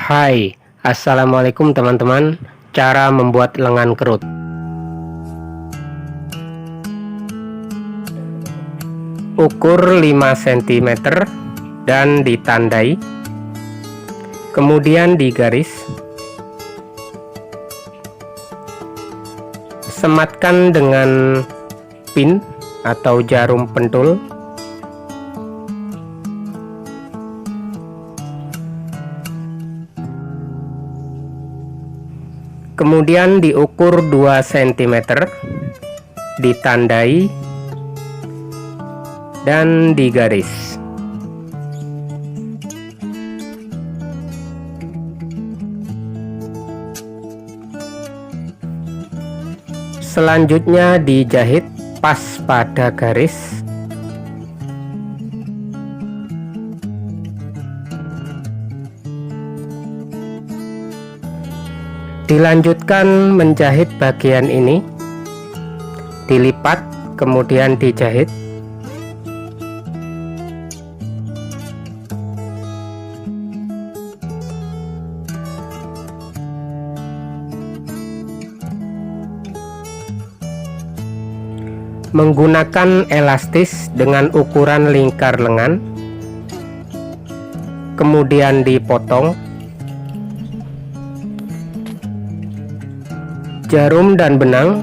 Hai, assalamualaikum teman-teman. Cara membuat lengan kerut. Ukur 5 cm dan ditandai, kemudian digaris. Sematkan dengan pin atau jarum pentul. Kemudian diukur 2 cm, ditandai dan digaris. Selanjutnya dijahit pas pada garis. Dilanjutkan menjahit bagian ini, dilipat kemudian dijahit. Menggunakan elastis dengan ukuran lingkar lengan, kemudian dipotong. Jarum dan benang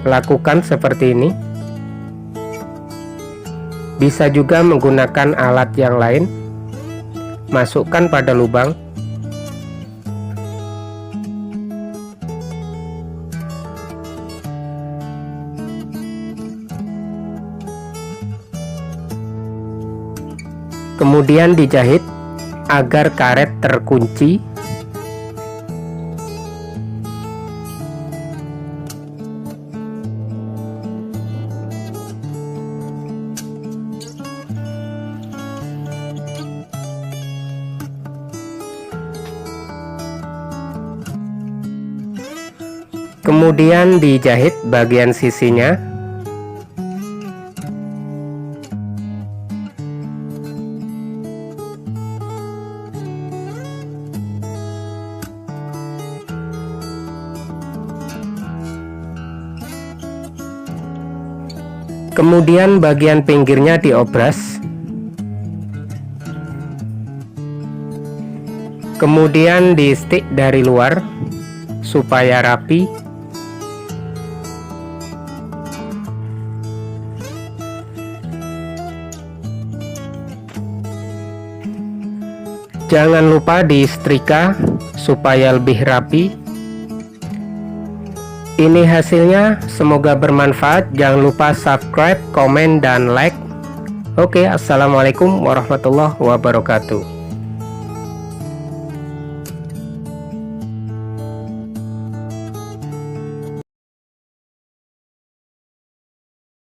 lakukan seperti ini. Bisa juga menggunakan alat yang lain. Masukkan pada lubang. Kemudian dijahit agar karet terkunci. Kemudian dijahit bagian sisinya. Kemudian bagian pinggirnya diobras. Kemudian di stick dari luar supaya rapi. Jangan lupa disetrika supaya lebih rapi. Ini hasilnya, semoga bermanfaat. Jangan lupa subscribe, komen, dan like. Oke, assalamualaikum warahmatullahi wabarakatuh.